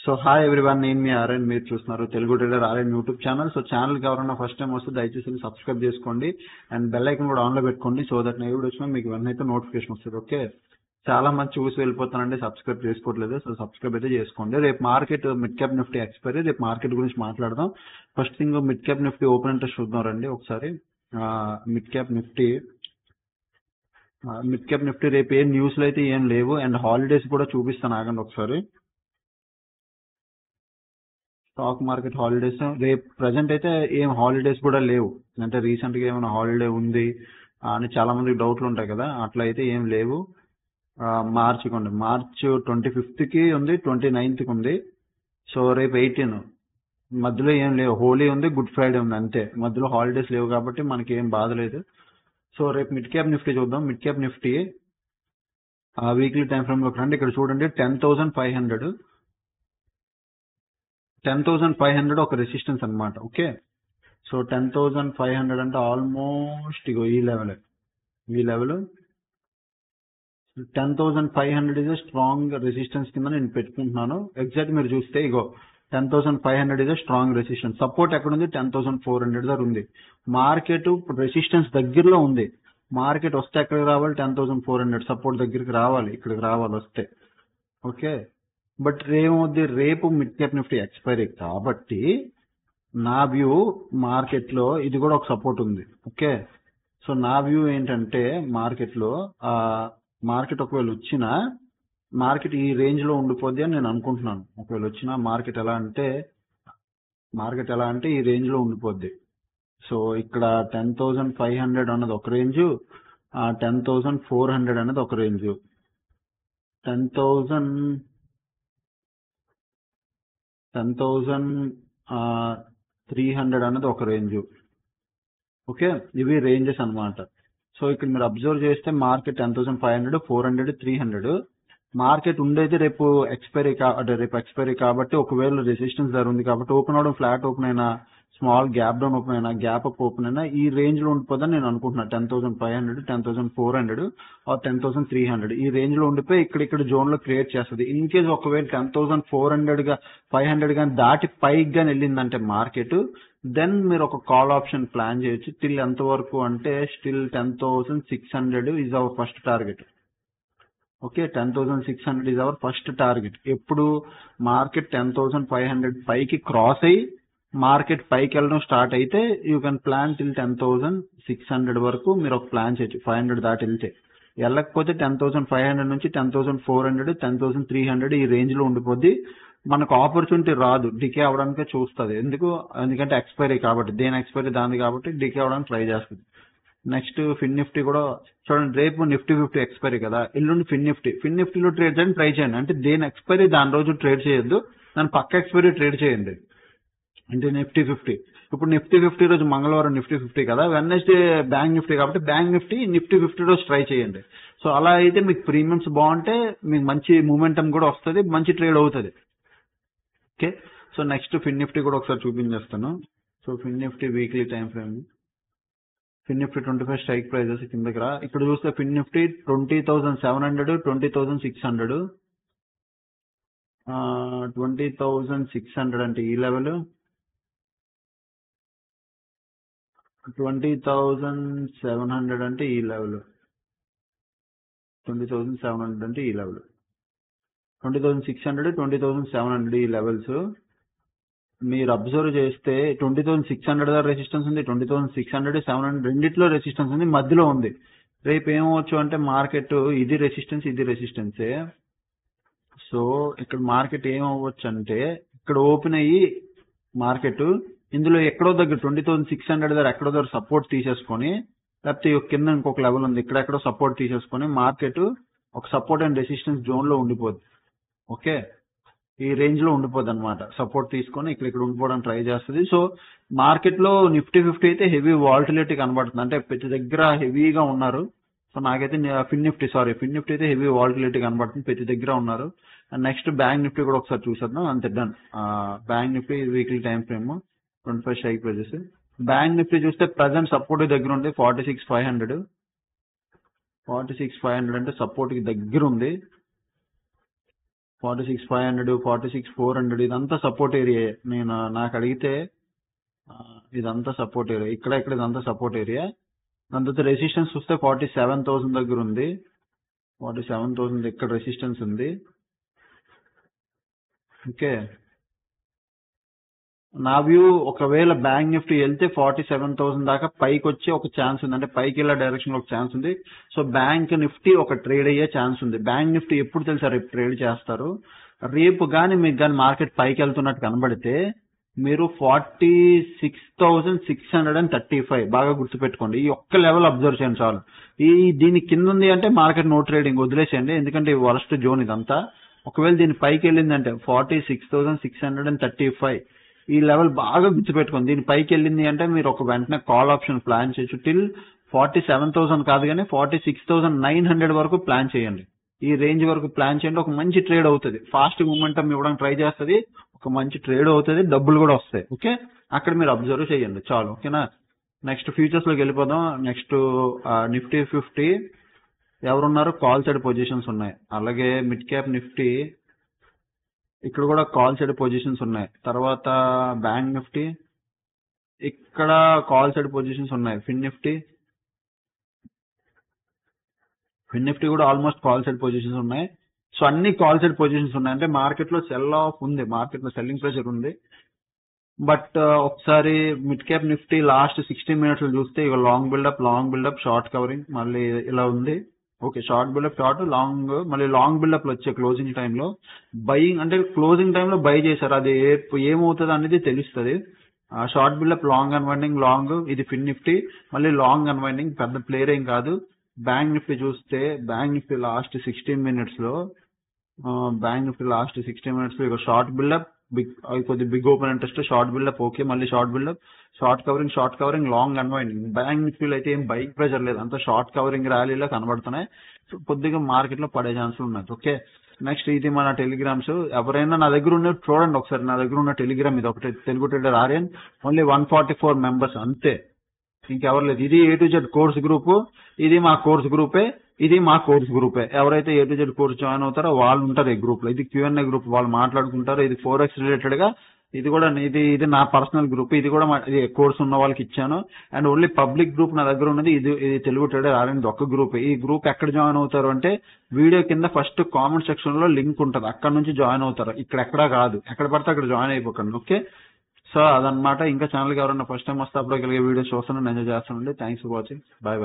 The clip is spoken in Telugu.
సో హాయ్ ఎవ్రీవన్, నేను మీ ఆర్ఎన్. మీరు చూస్తున్నారు Telugu trader RN YouTube channel. So ఛానల్కి ఎవరైనా ఫస్ట్ టైం వస్తే దయచేసి సబ్స్క్రైబ్ చేసుకోండి అండ్ బెల్ ఐకన్ కూడా ఆన్లో పెట్టుకోండి. సో దట్ నేను వచ్చినా మీకు వెన్నైతే నోటిఫికేషన్ వస్తుంది. ఓకే, చాలా మంది చూసి వెళ్ళిపోతానండి, సబ్స్క్రైబ్ చేసుకోవట్లేదు. సో సబ్స్క్రైబ్ అయితే చేసుకోండి. రేపు market mid cap Nifty expiry, రేపు మార్కెట్ గురించి మాట్లాడదాం. First thing mid cap Nifty open interest చూద్దాం రండి ఒకసారి. మిడ్ క్యాప్ నిఫ్టీ రేపు ఏం న్యూస్లు అయితే ఏం లేవు అండ్ హాలిడేస్ కూడా చూపిస్తాను, ఆగండి ఒకసారి. స్టాక్ మార్కెట్ హాలిడేస్ రేపు ప్రజెంట్ అయితే ఏం హాలిడేస్ కూడా లేవు. అంటే రీసెంట్ గా ఏమైనా హాలిడే ఉంది అని చాలా మందికి డౌట్లు ఉంటాయి కదా, అట్లా అయితే ఏం లేవు. మార్చ్ 25th కి ఉంది, 29th కి ఉంది. సో రేపు 18 మధ్యలో ఏం లేవు. హోలీ ఉంది, గుడ్ ఫ్రైడే ఉంది, అంతే. మధ్యలో హాలిడేస్ లేవు కాబట్టి మనకి ఏం బాధ లేదు. సో రేపు మిడ్ క్యాప్ నిఫ్టీ చూద్దాం. Mid cap Nifty weekly time frame లోకి రండి. ఇక్కడ చూడండి 10,500 ఒక రెసిస్టెన్స్ అన్నమాట. ఓకే, సో 10,500 అంటే ఆల్మోస్ట్ ఇగో ఈ లెవెల్ 10,500 ఇస్ స్ట్రాంగ్ రెసిస్టెన్స్ కింద నేను పెట్టుకుంటున్నాను. ఎగ్జాక్ట్ మీరు చూస్తే ఇగో 10,500 ఇస్ స్ట్రాంగ్ రెసిస్టెన్స్. సపోర్ట్ ఎక్కడ ఉంది? 10,400 దగ్గర ఉంది. మార్కెట్ రెసిస్టెన్స్ దగ్గరలో ఉంది. మార్కెట్ వస్తే ఎక్కడికి రావాలి? 10,400 సపోర్ట్ దగ్గరికి రావాలి, ఇక్కడికి రావాలి వస్తే. ఓకే, బట్ ఏమవుద్ది? రేపు మిడ్ క్యాప్ నిఫ్టీ ఎక్స్పైరీ కాబట్టి నా వ్యూ మార్కెట్ లో ఇది కూడా ఒక సపోర్ట్ ఉంది. ఓకే, సో నా వ్యూ ఏంటంటే మార్కెట్ ఒకవేళ వచ్చినా మార్కెట్ ఈ రేంజ్ లో ఉండిపోద్ది అని నేను అనుకుంటున్నాను. ఒకవేళ వచ్చినా మార్కెట్ ఎలా అంటే ఈ రేంజ్ లో ఉండిపోద్ది. సో ఇక్కడ 10,500 అన్నది ఒక రేంజ్, 10,400 అనేది ఒక రేంజ్, 10,300 అనేది ఒక రేంజ్. ఓకే, ఇవి రేంజెస్ అన్నమాట. సో ఇక్కడ మీరు అబ్జర్వ్ చేస్తే మార్కెట్ 10,500, 400, 300 మార్కెట్ ఉండేది రేపు ఎక్స్పైరీ కాబట్టి ఒకవేళ రెసిస్టెన్స్ ధర ఉంది కాబట్టి ఓపెన్ అవడం, ఫ్లాట్ ఓపెన్ అయినా, స్మాల్ గ్యాప్ డౌన్ ఓపెన్ అయినా, గ్యాప్ అప్ ఓపెన్ అయినా ఈ రేంజ్ లో ఉండిపోదని నేను అనుకుంటున్నాను. 10,500, 10,400 ఆర్ 10,300 ఈ రేంజ్ లో ఉండిపోయి ఇక్కడ జోన్ లో క్రియేట్ చేస్తుంది. ఇన్ కేస్ ఒకవేళ 10,400 కానీ దాటి పైకి కానీ వెళ్ళిందంటే మార్కెట్, దెన్ మీరు ఒక కాల్ ఆప్షన్ ప్లాన్ చేయొచ్చు. టిల్ ఎంత వరకు అంటే still 10,600 is our first target. Okay, 10,600 is our first target. ఎప్పుడు మార్కెట్ 10,500 పైకి క్రాస్ అయ్యి మార్కెట్ పైకి వెళ్ళడం స్టార్ట్ అయితే యూ కెన్ ప్లాన్ టిల్ 10,600 వరకు మీరు ఒక ప్లాన్ చేయొచ్చు. 500 దాటి వెళ్తే, వెళ్ళకపోతే 10,500 నుంచి 10,400, 10,300 ఈ రేంజ్ లో ఉండిపోద్ది. మనకు ఆపర్చునిటీ రాదు, డికే అవడానికే చూస్తుంది. ఎందుకంటే ఎక్స్పైరీ కాబట్టి, దేని ఎక్స్పైరీ దాని కాబట్టి డికే అవడానికి ట్రై చేస్తుంది. నెక్స్ట్ ఫిన్ నిఫ్టీ కూడా చూడండి. రేపు నిఫ్టీ 50 ఎక్స్పైరీ కదా, ఎల్లుండి ఫిన్ నిఫ్టీలో ట్రేడ్ చేయడానికి ట్రై చేయండి. అంటే దేని ఎక్స్పైరీ దాని రోజు ట్రేడ్ చేయొద్దు, దాని పక్క ఎక్స్పైరీ ట్రేడ్ చేయండి. అంటే నిఫ్టీ 50 ఇప్పుడు నిఫ్టీ 50 రోజు మంగళవారం నిఫ్టీ 50 కదా, వెడ్నెస్డే బ్యాంక్ నిఫ్టీ కాబట్టి బ్యాంక్ నిఫ్టీ 50 రోజు ట్రై చేయండి. సో అలా అయితే మీకు ప్రీమియమ్స్ బాగుంటే మీకు మంచి మూమెంటం కూడా వస్తుంది, మంచి ట్రేడ్ అవుతుంది. ఓకే, సో నెక్స్ట్ ఫిన్ నిఫ్టీ కూడా ఒకసారి చూపించేస్తాను. సో ఫిన్ నిఫ్టీ వీక్లీ టైం ఫ్రేమ్, ఫిన్ నిఫ్టీ 25 స్ట్రైక్ ప్రైజెస్ కిందకి రా. ఇక్కడ చూస్తే ఫిన్ నిఫ్టీ 20,700, 20,600, 20,600 అంటే ఈ లెవెల్, 20,700 అంటే ఈ లెవెల్, 20,700 అంటే ఈ లెవెల్, 20,600, 20,700 ఈ లెవెల్స్ మీరు అబ్జర్వ్ చేస్తే 20,600 దగ్గర రెసిస్టెన్స్ ఉంది, 20,600, 700 రెండిట్లో రెసిస్టెన్స్ ఉంది, మధ్యలో ఉంది. రేపు ఏమవచ్చు అంటే మార్కెట్ ఇది రెసిస్టెన్సే. సో ఇక్కడ మార్కెట్ ఏమవచ్చు అంటే ఇక్కడ ఓపెన్ అయ్యి మార్కెట్ ఇందులో ఎక్కడో దగ్గర 20,600 దగ్గర ఎక్కడో దగ్గర సపోర్ట్ తీసేసుకొని, లేకపోతే కింద ఇంకొక లెవెల్ ఉంది ఇక్కడ ఎక్కడో సపోర్ట్ తీసేసుకొని మార్కెట్ ఒక సపోర్ట్ అండ్ రెసిస్టెన్స్ జోన్ లో ఉండిపోద్ది. ఓకే, ఈ రేంజ్ లో ఉండిపోద్ది అనమాట. సపోర్ట్ తీసుకొని ఇక్కడ ఉండిపోవడానికి ట్రై చేస్తుంది. సో మార్కెట్ లో నిఫ్టీ 50 అయితే హెవీ వాల్టిలిటీ కనబడుతుంది, అంటే ప్రతి దగ్గర హెవీగా ఉన్నారు. సో నాకైతే ఫిన్ నిఫ్టీ అయితే హెవీ వాల్టిలిటీ కనబడుతుంది, ప్రతి దగ్గర ఉన్నారు. అండ్ నెక్స్ట్ బ్యాంక్ నిఫ్టీ కూడా ఒకసారి చూసేద్దాం, అంతే done. Bank Nifty weekly time frame 25 strike prices. Bank Nifty చూస్తే ప్రజెంట్ సపోర్ట్ దగ్గర ఉంది 46,500 అంటే సపోర్ట్ కి దగ్గర ఉంది. 46,500, 46,400 ఇదంతా సపోర్ట్ ఏరియా. నాకు అడిగితే ఇదంతా సపోర్ట్ ఏరియా. ఇక్కడ ఇదంతా సపోర్ట్ ఏరియా. దాని తర్వాత రెసిస్టెన్స్ చూస్తే 47,000 దగ్గర ఉంది. 47,000 ఇక్కడ రెసిస్టెన్స్ ఉంది. ఓకే, నా వ్యూ ఒకవేళ బ్యాంక్ నిఫ్టీ వెళ్తే 47,000 దాకా పైకి వచ్చే ఒక ఛాన్స్ ఉంది, అంటే పైకి వెళ్ళే డైరెక్షన్ లో ఒక ఛాన్స్ ఉంది. సో బ్యాంక్ నిఫ్టీ ఒక ట్రేడ్ అయ్యే ఛాన్స్ ఉంది. బ్యాంక్ నిఫ్టీ ఎప్పుడు తెలుసా రేపు ట్రేడ్ చేస్తారు. రేపు కానీ మీకు కానీ మార్కెట్ పైకి వెళ్తున్నట్టు కనబడితే మీరు 46,635 బాగా గుర్తుపెట్టుకోండి. ఈ ఒక్క లెవెల్ అబ్జర్వ్ చేయండి చాలు. దీని కింద ఉంది అంటే మార్కెట్ నో ట్రేడింగ్ వదిలేసేయండి, ఎందుకంటే వరస్ట్ జోన్ ఇదంతా. ఒకవేళ దీని పైకి వెళ్ళిందంటే 46,635 ఈ లెవెల్ బాగా గుర్తుపెట్టుకోండి. దీని పైకి వెళ్ళింది అంటే మీరు ఒక వెంటనే కాల్ ఆప్షన్ ప్లాన్ చేయొచ్చు. టిల్ 47,000 కాదు కానీ 46,900 వరకు ప్లాన్ చేయండి. ఈ రేంజ్ వరకు ప్లాన్ చేయండి. ఒక మంచి ట్రేడ్ అవుతుంది, ఫాస్ట్ మూమెంటం ఇవ్వడానికి ట్రై చేస్తుంది, ఒక మంచి ట్రేడ్ అవుతుంది, డబ్బులు కూడా వస్తాయి. ఓకే, అక్కడ మీరు అబ్జర్వ్ చేయండి చాలు. ఓకేనా, నెక్స్ట్ ఫ్యూచర్స్ లోకి వెళ్ళిపోదాం. నెక్స్ట్ నిఫ్టీ 50 ఎవరున్నారు, కాల్ సైడ్ పొజిషన్స్ ఉన్నాయి. అలాగే మిడ్ క్యాప్ నిఫ్టీ ఇక్కడ కూడా కాల్ సైడ్ పొజిషన్స్ ఉన్నాయి. తర్వాత బ్యాంక్ నిఫ్టీ ఇక్కడ కాల్ సైడ్ పొజిషన్స్ ఉన్నాయి. ఫిన్ నిఫ్టీ కూడా ఆల్మోస్ట్ కాల్ సైడ్ పొజిషన్స్ ఉన్నాయి. సో అన్ని కాల్ సైడ్ పొజిషన్స్ ఉన్నాయి, అంటే మార్కెట్ లో సెల్ ఆఫ్ ఉంది, మార్కెట్ లో సెల్లింగ్ ప్రెషర్ ఉంది. బట్ ఒకసారి mid cap Nifty last 16 minutes చూస్తే ఇక లాంగ్ బిల్డప్ షార్ట్ కవరింగ్ మళ్ళీ ఇలా ఉంది. Okay, short buildup short long, మళ్ళీ లాంగ్ బిల్డప్ వచ్చే క్లోజింగ్ టైంలో బయింగ్, అంటే క్లోజింగ్ టైంలో బై చేశారు, అది ఏమవుతుంది అనేది తెలుస్తుంది. Short buildup long unwinding long, ఇది ఫిన్ నిఫ్టీ మళ్ళీ లాంగ్ అన్వైండింగ్, పెద్ద ప్లేయర్ ఏం కాదు. బ్యాంక్ నిఫ్టీ చూస్తే బ్యాంక్ నిఫ్టీ లాస్ట్ 16 minutes లో ఇక షార్ట్ బిల్డప్ కొద్ది big open interest, short buildup okay, మళ్ళీ short buildup short covering long unwinding. Bank నిఫ్టీలో అయితే ఏం బైక్ ప్రెషర్ లేదు, అంతా షార్ట్ కవరింగ్ ర్యాలీలో కనబడుతున్నాయి. సో కొద్దిగా మార్కెట్ లో పడే ఛాన్సులు ఉన్నాయి. ఓకే, నెక్స్ట్ ఇది మన టెలిగ్రామ్స్. ఎవరైనా నా దగ్గర ఉన్న చూడండి ఒకసారి, నా దగ్గర ఉన్న టెలిగ్రామ్ ఇది ఒకటి, Telugu trader Aryan, only 144 members అంతే, ఇంకెవరు లేదు. ఇది A to Z course group, ఇది మా కోర్స్ గ్రూపే, ఎవరైతే A to Z course join అవుతారో వాళ్ళు ఉంటారు ఈ గ్రూప్ లో. ఇది Q&A గ్రూప్, వాళ్ళు మాట్లాడుకుంటారు. ఇది ఫోరెక్స్ రిలేటెడ్ గా, ఇది కూడా ఇది నా పర్సనల్ గ్రూప్. ఇది కూడా కోర్స్ ఉన్న వాళ్ళకి ఇచ్చాను. అండ్ ఓన్లీ పబ్లిక్ గ్రూప్ నా దగ్గర ఉన్నది ఇది తెలుగు ట్రేడర్ ఆర్యన్ ఒక్క గ్రూప్. ఈ గ్రూప్ ఎక్కడ జాయిన్ అవుతారు అంటే వీడియో కింద ఫస్ట్ కామెంట్ సెక్షన్ లో లింక్ ఉంటుంది, అక్కడ నుంచి జాయిన్ అవుతారు. ఎక్కడా కాదు, ఎక్కడ పడితే అక్కడ జాయిన్ అయిపోకండి. ఓకే, సో అదనమాట. ఇంకా ఛానల్కి ఎవరైనా ఫస్ట్ టైం వస్తే అప్పుడు వీడియో చూస్తాను, ఎంజాయ్ చేస్తానండి. Thanks for watching, bye.